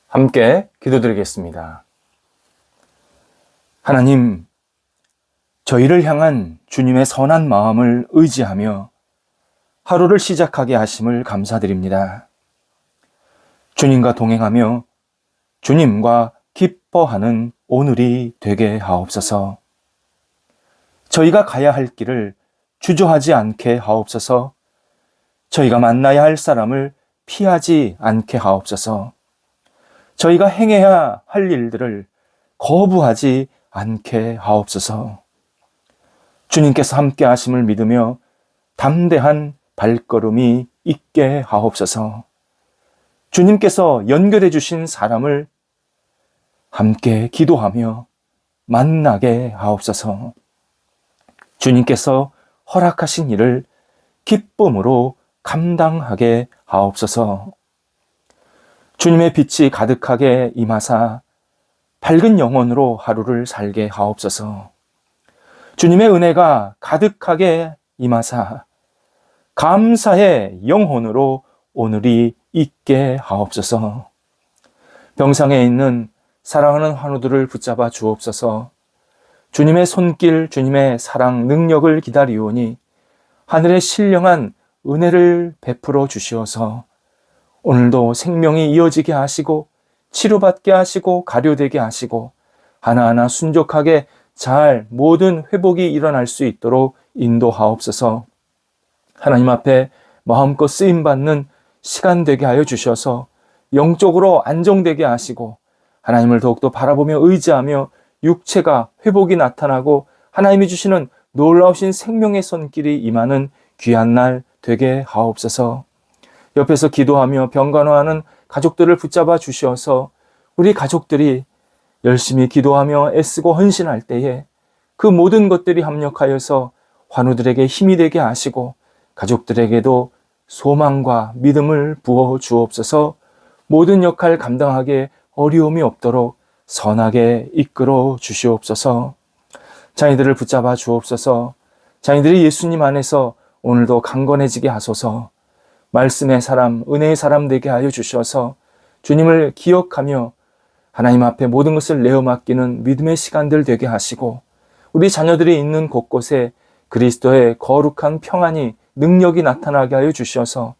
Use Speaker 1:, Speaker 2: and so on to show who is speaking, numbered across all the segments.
Speaker 1: 함께 기도드리겠습니다. 하나님, 저희를 향한 주님의 선한 마음을 의지하며 하루를 시작하게 하심을 감사드립니다. 주님과 동행하며 주님과 기뻐하는 오늘이 되게 하옵소서. 저희가 가야 할 길을 주저하지 않게 하옵소서. 저희가 만나야 할 사람을 피하지 않게 하옵소서. 저희가 행해야 할 일들을 거부하지 않게 하옵소서. 주님께서 함께 하심을 믿으며 담대한 발걸음이 있게 하옵소서. 주님께서 연결해 주신 사람을 함께 기도하며 만나게 하옵소서. 주님께서 허락하신 일을 기쁨으로 감당하게 하옵소서. 주님의 빛이 가득하게 임하사 밝은 영혼으로 하루를 살게 하옵소서. 주님의 은혜가 가득하게 임하사 감사의 영혼으로 오늘이 있게 하옵소서. 병상에 있는 사랑하는 환우들을 붙잡아 주옵소서. 주님의 손길, 주님의 사랑, 능력을 기다리오니 하늘의 신령한 은혜를 베풀어 주시어서 오늘도 생명이 이어지게 하시고 치료받게 하시고 가료되게 하시고 하나하나 순종하게 잘 모든 회복이 일어날 수 있도록 인도하옵소서. 하나님 앞에 마음껏 쓰임받는 시간 되게 하여 주셔서 영적으로 안정되게 하시고 하나님을 더욱더 바라보며 의지하며 육체가 회복이 나타나고 하나님이 주시는 놀라우신 생명의 손길이 임하는 귀한 날 되게 하옵소서. 옆에서 기도하며 병간호하는 가족들을 붙잡아 주셔서 우리 가족들이 열심히 기도하며 애쓰고 헌신할 때에 그 모든 것들이 합력하여서 환우들에게 힘이 되게 하시고 가족들에게도 소망과 믿음을 부어 주옵소서. 모든 역할 감당하기에 어려움이 없도록 선하게 이끌어 주시옵소서. 자녀들을 붙잡아 주옵소서. 자녀들이 예수님 안에서 오늘도 강건해지게 하소서. 말씀의 사람, 은혜의 사람 되게 하여 주셔서 주님을 기억하며 하나님 앞에 모든 것을 내어 맡기는 믿음의 시간들 되게 하시고 우리 자녀들이 있는 곳곳에 그리스도의 거룩한 평안이 능력이 나타나게 하여 주셔서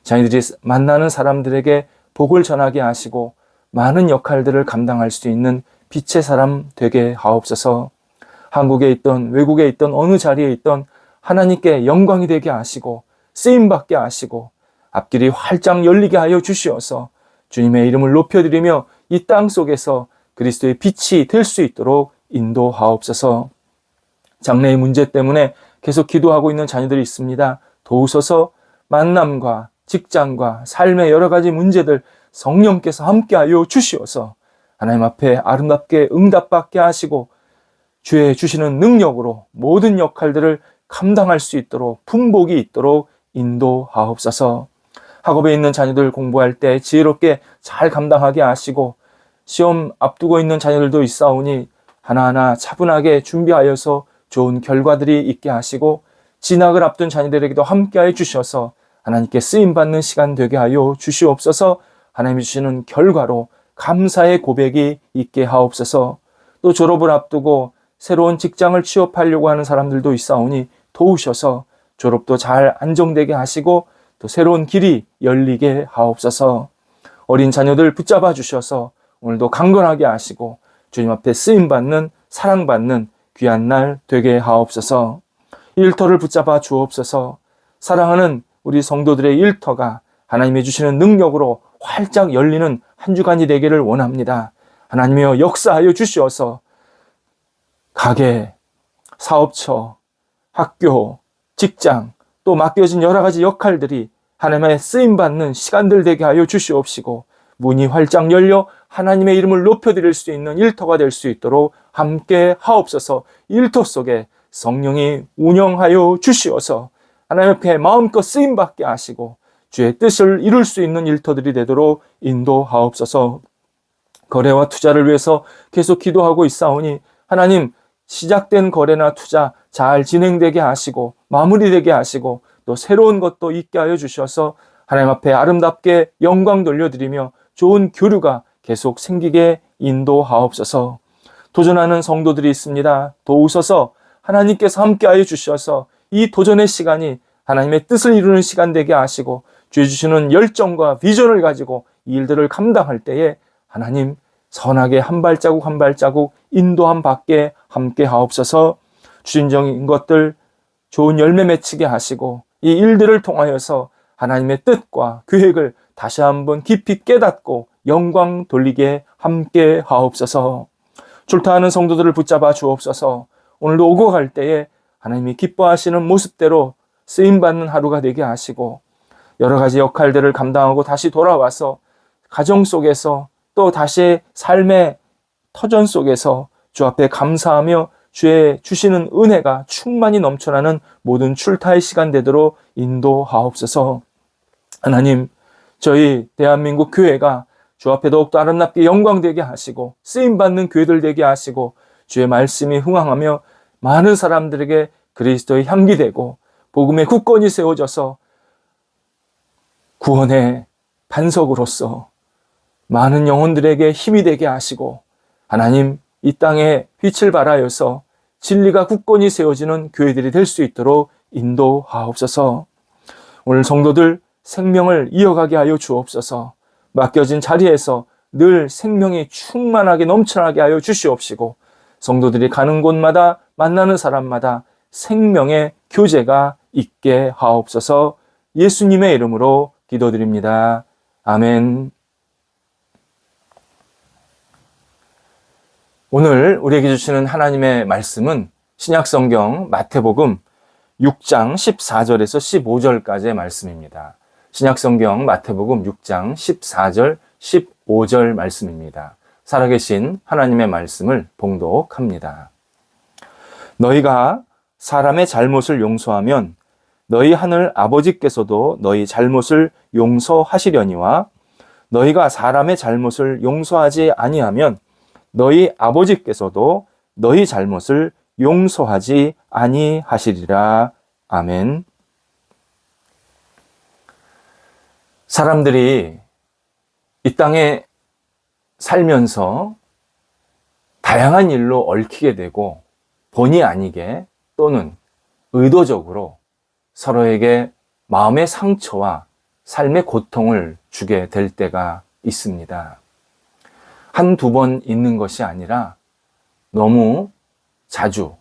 Speaker 1: 자녀들이 만나는 사람들에게 복을 전하게 하시고 많은 역할들을 감당할 수 있는 빛의 사람 되게 하옵소서. 한국에 있던 외국에 있던 어느 자리에 있던 하나님께 영광이 되게 하시고 쓰임받게 하시고 앞길이 활짝 열리게 하여 주시어서 주님의 이름을 높여드리며 이 땅 속에서 그리스도의 빛이 될 수 있도록 인도하옵소서. 장래의 문제 때문에 계속 기도하고 있는 자녀들이 있습니다. 도우소서. 만남과 직장과 삶의 여러 가지 문제들 성령께서 함께하여 주시어서 하나님 앞에 아름답게 응답받게 하시고 주의 주시는 능력으로 모든 역할들을 감당할 수 있도록 풍복이 있도록 인도하옵소서. 학업에 있는 자녀들 공부할 때 지혜롭게 잘 감당하게 하시고 시험 앞두고 있는 자녀들도 있사오니 하나하나 차분하게 준비하여서 좋은 결과들이 있게 하시고 진학을 앞둔 자녀들에게도 함께하여 주셔서 하나님께 쓰임받는 시간 되게 하여 주시옵소서. 하나님이 주시는 결과로 감사의 고백이 있게 하옵소서. 또 졸업을 앞두고 새로운 직장을 취업하려고 하는 사람들도 있사오니 도우셔서 졸업도 잘 안정되게 하시고 또 새로운 길이 열리게 하옵소서. 어린 자녀들 붙잡아 주셔서 오늘도 강건하게 하시고 주님 앞에 쓰임받는 사랑받는 귀한 날 되게 하옵소서. 일터를 붙잡아 주옵소서. 사랑하는 우리 성도들의 일터가 하나님이 주시는 능력으로 활짝 열리는 한 주간이 되기를 원합니다. 하나님이여 역사하여 주시어서 가게, 사업처, 학교, 직장 또 맡겨진 여러 가지 역할들이 하나님의 쓰임받는 시간들 되게 하여 주시옵시고 문이 활짝 열려 하나님의 이름을 높여드릴 수 있는 일터가 될 수 있도록 함께 하옵소서. 일터 속에 성령이 운영하여 주시어서 하나님 앞에 마음껏 쓰임받게 하시고 주의 뜻을 이룰 수 있는 일터들이 되도록 인도하옵소서. 거래와 투자를 위해서 계속 기도하고 있사오니 하나님 시작된 거래나 투자 잘 진행되게 하시고 마무리되게 하시고 또 새로운 것도 있게 하여 주셔서 하나님 앞에 아름답게 영광 돌려드리며 좋은 교류가 계속 생기게 인도하옵소서. 도전하는 성도들이 있습니다. 도우셔서 하나님께서 함께하여 주셔서 이 도전의 시간이 하나님의 뜻을 이루는 시간 되게 하시고 주의 주시는 열정과 비전을 가지고 이 일들을 감당할 때에 하나님 선하게 한 발자국 한 발자국 인도함 받게 함께 하옵소서. 주인적인 것들 좋은 열매 맺히게 하시고 이 일들을 통하여서 하나님의 뜻과 계획을 다시 한번 깊이 깨닫고 영광 돌리게 함께 하옵소서. 출타하는 성도들을 붙잡아 주옵소서. 오늘도 오고 갈 때에 하나님이 기뻐하시는 모습대로 쓰임받는 하루가 되게 하시고 여러 가지 역할들을 감당하고 다시 돌아와서 가정 속에서 또 다시 삶의 터전 속에서 주 앞에 감사하며 주의 주시는 은혜가 충만히 넘쳐나는 모든 출타의 시간 되도록 인도하옵소서. 하나님, 저희 대한민국 교회가 주 앞에 더욱더 아름답게 영광되게 하시고 쓰임받는 교회들 되게 하시고 주의 말씀이 흥황하며 많은 사람들에게 그리스도의 향기 되고 복음의 굳건히 세워져서 구원의 반석으로서 많은 영혼들에게 힘이 되게 하시고 하나님 이 땅에 빛을 발하여서 진리가 굳건히 세워지는 교회들이 될 수 있도록 인도하옵소서. 오늘 성도들 생명을 이어가게 하여 주옵소서. 맡겨진 자리에서 늘 생명이 충만하게 넘쳐나게 하여 주시옵시고 성도들이 가는 곳마다 만나는 사람마다 생명의 교제가 있게 하옵소서. 예수님의 이름으로 기도드립니다. 아멘. 오늘 우리에게 주시는 하나님의 말씀은 신약성경 마태복음 6장 14절에서 15절까지의 말씀입니다. 신약성경 마태복음 6장 14절 15절 말씀입니다. 살아계신 하나님의 말씀을 봉독합니다. 너희가 사람의 잘못을 용서하면 너희 하늘 아버지께서도 너희 잘못을 용서하시려니와 너희가 사람의 잘못을 용서하지 아니하면 너희 아버지께서도 너희 잘못을 용서하지 아니하시리라. 아멘. 사람들이 이 땅에 살면서 다양한 일로 얽히게 되고 본의 아니게 또는 의도적으로 서로에게 마음의 상처와 삶의 고통을 주게 될 때가 있습니다. 한두 번 있는 것이 아니라 너무 자주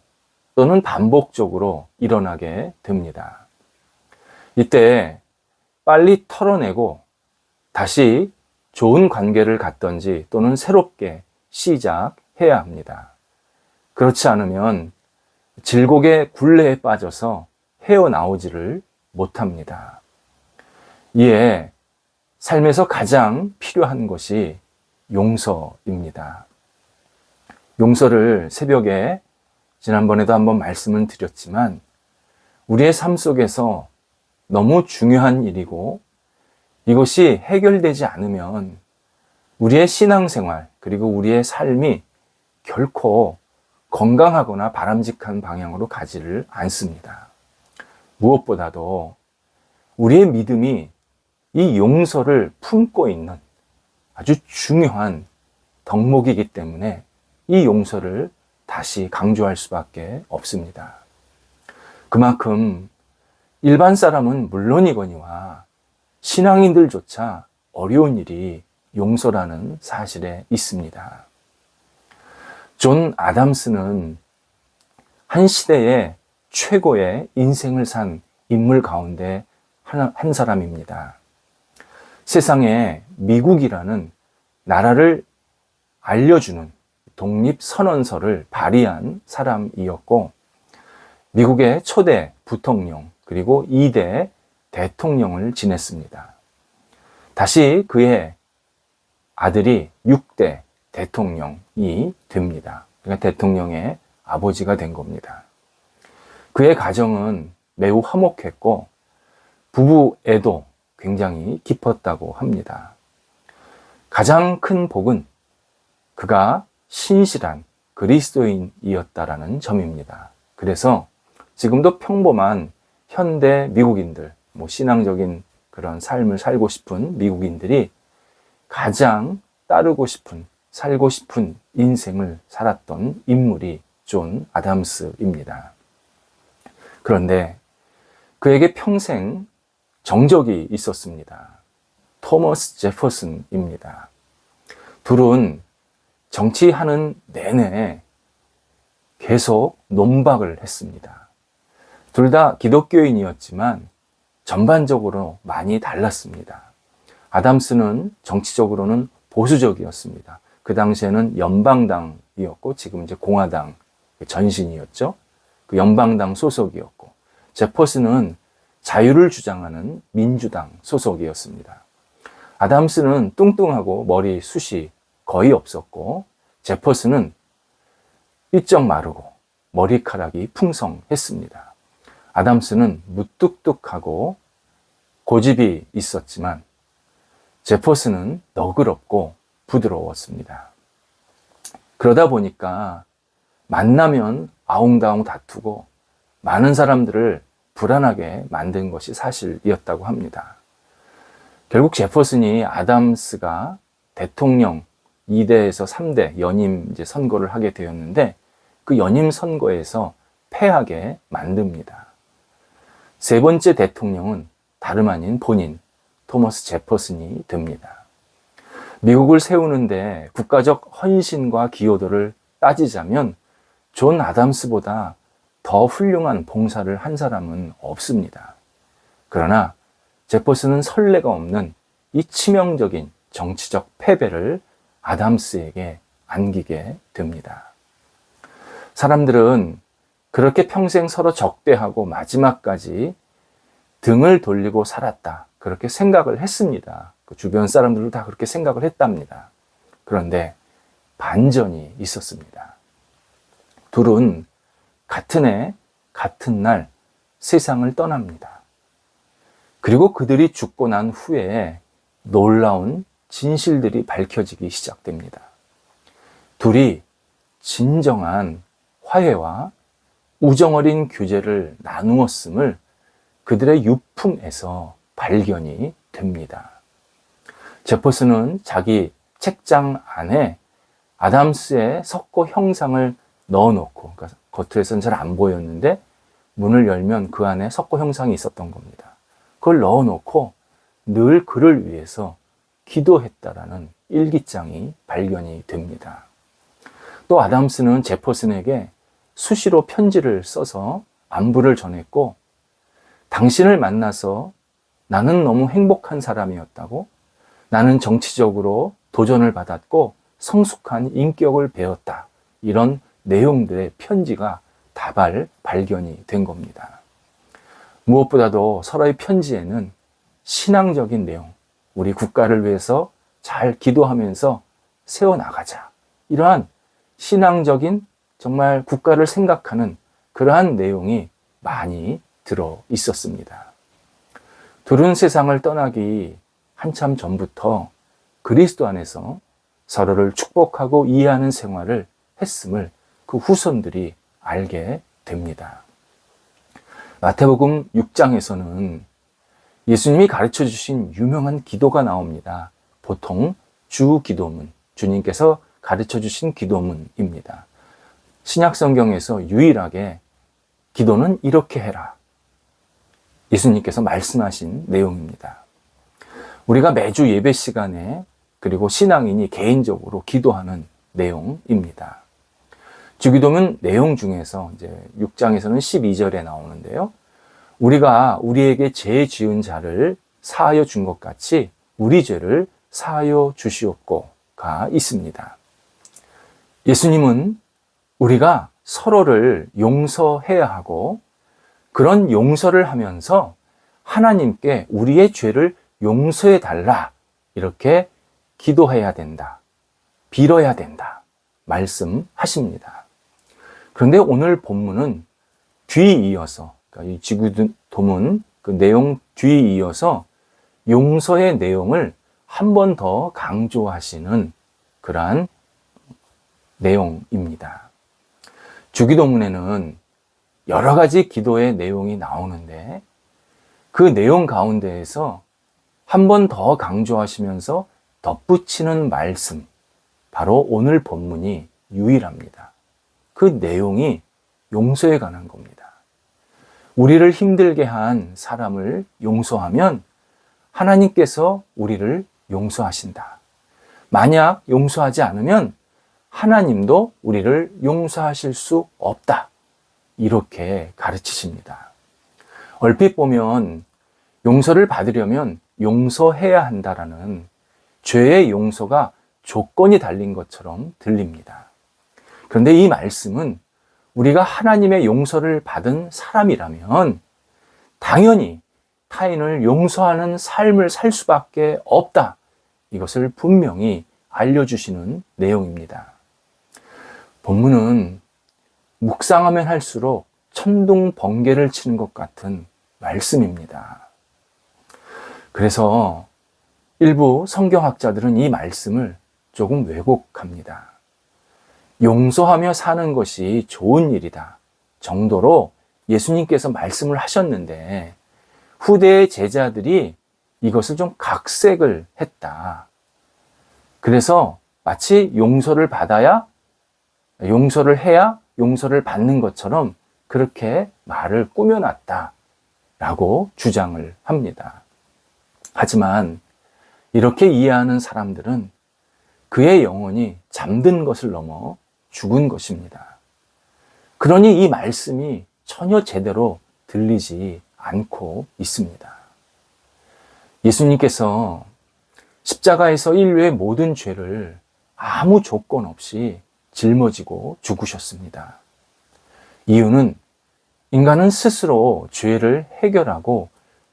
Speaker 1: 또는 반복적으로 일어나게 됩니다. 이때 빨리 털어내고 다시 좋은 관계를 갖던지 또는 새롭게 시작해야 합니다. 그렇지 않으면 질곡의 굴레에 빠져서 헤어나오지를 못합니다. 이에 삶에서 가장 필요한 것이 용서입니다. 용서를 새벽에 지난번에도 한번 말씀을 드렸지만 우리의 삶 속에서 너무 중요한 일이고 이것이 해결되지 않으면 우리의 신앙생활 그리고 우리의 삶이 결코 건강하거나 바람직한 방향으로 가지를 않습니다. 무엇보다도 우리의 믿음이 이 용서를 품고 있는 아주 중요한 덕목이기 때문에 이 용서를 다시 강조할 수밖에 없습니다. 그만큼 일반 사람은 물론이거니와 신앙인들조차 어려운 일이 용서라는 사실에 있습니다. 존 아담스는 한 시대의 최고의 인생을 산 인물 가운데 한 사람입니다. 세상에 미국이라는 나라를 알려주는 독립선언서를 발의한 사람이었고 미국의 초대 부통령 그리고 2대 대통령을 지냈습니다. 다시 그의 아들이 6대 대통령이 됩니다. 그러니까 대통령의 아버지가 된 겁니다. 그의 가정은 매우 화목했고 부부애도 굉장히 깊었다고 합니다. 가장 큰 복은 그가 신실한 그리스도인이었다라는 점입니다. 그래서 지금도 평범한 현대 미국인들, 신앙적인 그런 삶을 살고 싶은 미국인들이 가장 따르고 싶은, 살고 싶은 인생을 살았던 인물이 존 아담스입니다. 그런데 그에게 평생 정적이 있었습니다. 토머스 제퍼슨입니다. 둘은 정치하는 내내 계속 논박을 했습니다. 둘 다 기독교인이었지만 전반적으로 많이 달랐습니다. 아담스는 정치적으로는 보수적이었습니다. 그 당시에는 연방당이었고 지금 이제 공화당 전신이었죠. 그 연방당 소속이었고, 제퍼슨은 자유를 주장하는 민주당 소속이었습니다. 아담스는 뚱뚱하고 머리숱이 거의 없었고, 제퍼슨은 삐쩍 마르고 머리카락이 풍성했습니다. 아담스는 무뚝뚝하고 고집이 있었지만 제퍼슨은 너그럽고 부드러웠습니다. 그러다 보니까 만나면 아웅다웅 다투고 많은 사람들을 불안하게 만든 것이 사실이었다고 합니다. 결국 제퍼슨이 아담스가 대통령 2대에서 3대 연임 선거를 하게 되었는데 그 연임 선거에서 패하게 만듭니다. 세 번째 대통령은 다름 아닌 본인 토머스 제퍼슨이 됩니다. 미국을 세우는데 국가적 헌신과 기여도를 따지자면 존 아담스보다 더 훌륭한 봉사를 한 사람은 없습니다. 그러나 제퍼슨은 선례가 없는 이 치명적인 정치적 패배를 아담스에게 안기게 됩니다. 사람들은 그렇게 평생 서로 적대하고 마지막까지 등을 돌리고 살았다, 그렇게 생각을 했습니다. 그 주변 사람들도 다 그렇게 생각을 했답니다. 그런데 반전이 있었습니다. 둘은 같은 해, 같은 날 세상을 떠납니다. 그리고 그들이 죽고 난 후에 놀라운 진실들이 밝혀지기 시작됩니다. 둘이 진정한 화해와 우정어린 교제를 나누었음을 그들의 유품에서 발견이 됩니다. 제퍼슨은 자기 책장 안에 아담스의 석고 형상을 넣어놓고, 그러니까 겉으로서는 잘 안 보였는데 문을 열면 그 안에 석고 형상이 있었던 겁니다. 그걸 넣어놓고 늘 그를 위해서 기도했다라는 일기장이 발견이 됩니다. 또 아담스는 제퍼슨에게 수시로 편지를 써서 안부를 전했고, 당신을 만나서 나는 너무 행복한 사람이었다고, 나는 정치적으로 도전을 받았고 성숙한 인격을 배웠다, 이런 내용들의 편지가 다발 발견이 된 겁니다. 무엇보다도 서로의 편지에는 신앙적인 내용, 우리 국가를 위해서 잘 기도하면서 세워나가자, 이러한 신앙적인, 정말 국가를 생각하는 그러한 내용이 많이 들어 있었습니다. 둘은 세상을 떠나기 한참 전부터 그리스도 안에서 서로를 축복하고 이해하는 생활을 했음을 그 후손들이 알게 됩니다. 마태복음 6장에서는 예수님이 가르쳐 주신 유명한 기도가 나옵니다. 보통 주기도문, 주님께서 가르쳐 주신 기도문입니다. 신약성경에서 유일하게 기도는 이렇게 해라, 예수님께서 말씀하신 내용입니다. 우리가 매주 예배 시간에, 그리고 신앙인이 개인적으로 기도하는 내용입니다. 주기도문 내용 중에서 이제 6장에서는 12절에 나오는데요. 우리가 우리에게 죄 지은 자를 사하여 준 것 같이 우리 죄를 사하여 주시옵고가 있습니다. 예수님은 우리가 서로를 용서해야 하고, 그런 용서를 하면서 하나님께 우리의 죄를 용서해 달라, 이렇게 기도해야 된다, 빌어야 된다 말씀하십니다. 그런데 오늘 본문은 뒤이어서, 그러니까 이 주기도문 그 내용 뒤이어서 용서의 내용을 한 번 더 강조하시는 그러한 내용입니다. 주기도문에는 여러 가지 기도의 내용이 나오는데 그 내용 가운데에서 한 번 더 강조하시면서 덧붙이는 말씀, 바로 오늘 본문이 유일합니다. 그 내용이 용서에 관한 겁니다. 우리를 힘들게 한 사람을 용서하면 하나님께서 우리를 용서하신다. 만약 용서하지 않으면 하나님도 우리를 용서하실 수 없다. 이렇게 가르치십니다. 얼핏 보면 용서를 받으려면 용서해야 한다라는 죄의 용서가 조건이 달린 것처럼 들립니다. 그런데 이 말씀은 우리가 하나님의 용서를 받은 사람이라면 당연히 타인을 용서하는 삶을 살 수밖에 없다. 이것을 분명히 알려주시는 내용입니다. 본문은 묵상하면 할수록 천둥 번개를 치는 것 같은 말씀입니다. 그래서 일부 성경학자들은 이 말씀을 조금 왜곡합니다. 용서하며 사는 것이 좋은 일이다 정도로 예수님께서 말씀을 하셨는데 후대의 제자들이 이것을 좀 각색을 했다. 그래서 마치 용서를 해야 용서를 받는 것처럼 그렇게 말을 꾸며놨다라고 주장을 합니다. 하지만 이렇게 이해하는 사람들은 그의 영혼이 잠든 것을 넘어 죽은 것입니다. 그러니 이 말씀이 전혀 제대로 들리지 않고 있습니다. 예수님께서 십자가에서 인류의 모든 죄를 아무 조건 없이 짊어지고 죽으셨습니다. 이유는 인간은 스스로 죄를 해결하고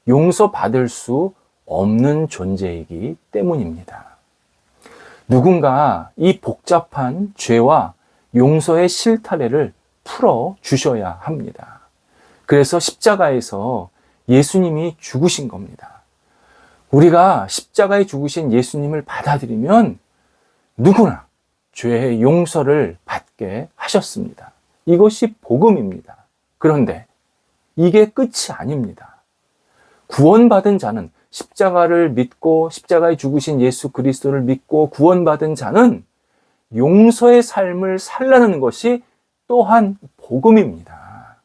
Speaker 1: 용서받을 수 없는 존재이기 때문입니다. 누군가 이 복잡한 죄와 용서의 실타래를 풀어 주셔야 합니다. 그래서 십자가에서 예수님이 죽으신 겁니다. 우리가 십자가에 죽으신 예수님을 받아들이면 누구나 죄의 용서를 받게 하셨습니다. 이것이 복음입니다. 그런데 이게 끝이 아닙니다. 구원받은 자는 십자가를 믿고 십자가에 죽으신 예수 그리스도를 믿고 구원받은 자는 용서의 삶을 살라는 것이 또한 복음입니다.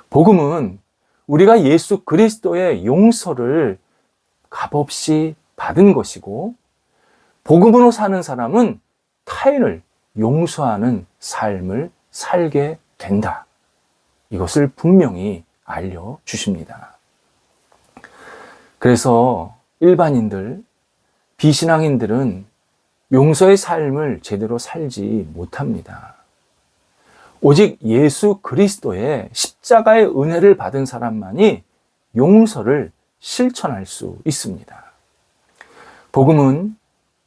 Speaker 1: 복음은 우리가 예수 그리스도의 용서를 값없이 받은 것이고 복음으로 사는 사람은 타인을 용서하는 삶을 살게 된다. 이것을 분명히 알려주십니다. 그래서 일반인들, 비신앙인들은 용서의 삶을 제대로 살지 못합니다. 오직 예수 그리스도의 십자가의 은혜를 받은 사람만이 용서를 실천할 수 있습니다. 복음은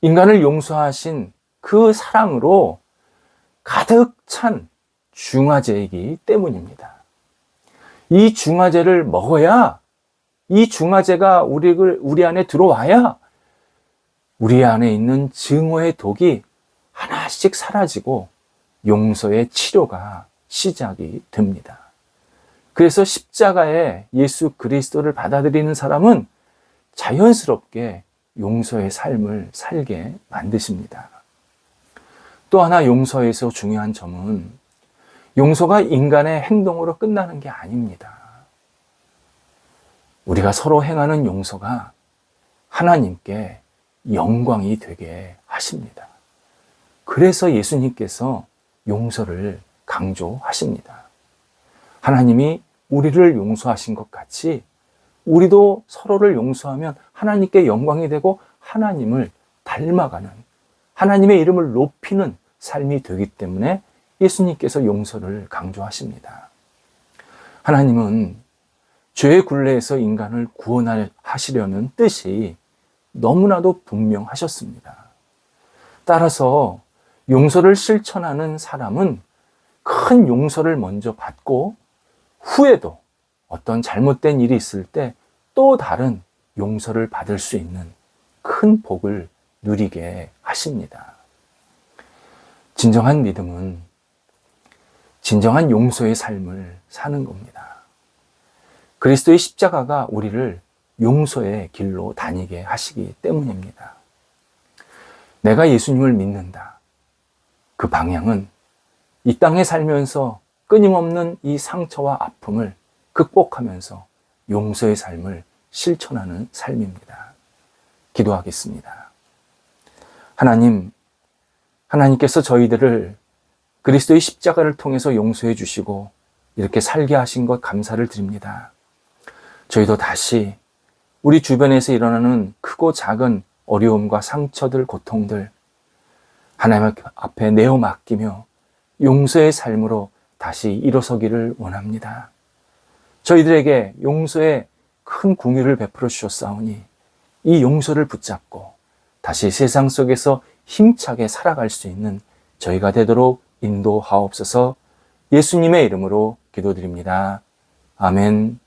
Speaker 1: 인간을 용서하신 그 사랑으로 가득 찬 중화제이기 때문입니다. 이 중화제를 먹어야, 이 중화제가 우리 안에 들어와야 우리 안에 있는 증오의 독이 하나씩 사라지고 용서의 치료가 시작이 됩니다. 그래서 십자가에 예수 그리스도를 받아들이는 사람은 자연스럽게 용서의 삶을 살게 만드십니다. 또 하나 용서에서 중요한 점은 용서가 인간의 행동으로 끝나는 게 아닙니다. 우리가 서로 행하는 용서가 하나님께 영광이 되게 하십니다. 그래서 예수님께서 용서를 강조하십니다. 하나님이 우리를 용서하신 것 같이 우리도 서로를 용서하면 하나님께 영광이 되고 하나님을 닮아가는, 하나님의 이름을 높이는 삶이 되기 때문에 예수님께서 용서를 강조하십니다. 하나님은 죄의 굴레에서 인간을 구원하시려는 뜻이 너무나도 분명하셨습니다. 따라서 용서를 실천하는 사람은 큰 용서를 먼저 받고 후에도 어떤 잘못된 일이 있을 때 또 다른 용서를 받을 수 있는 큰 복을 누리게 하십니다. 진정한 믿음은 진정한 용서의 삶을 사는 겁니다. 그리스도의 십자가가 우리를 용서의 길로 다니게 하시기 때문입니다. 내가 예수님을 믿는다. 그 방향은 이 땅에 살면서 끊임없는 이 상처와 아픔을 극복하면서 용서의 삶을 실천하는 삶입니다. 기도하겠습니다. 하나님께서 저희들을 그리스도의 십자가를 통해서 용서해 주시고 이렇게 살게 하신 것 감사를 드립니다. 저희도 다시 우리 주변에서 일어나는 크고 작은 어려움과 상처들, 고통들 하나님 앞에 내어 맡기며 용서의 삶으로 다시 일어서기를 원합니다. 저희들에게 용서의 큰 긍휼을 베풀어 주셨사오니 이 용서를 붙잡고 다시 세상 속에서 힘차게 살아갈 수 있는 저희가 되도록 인도하옵소서. 예수님의 이름으로 기도드립니다. 아멘.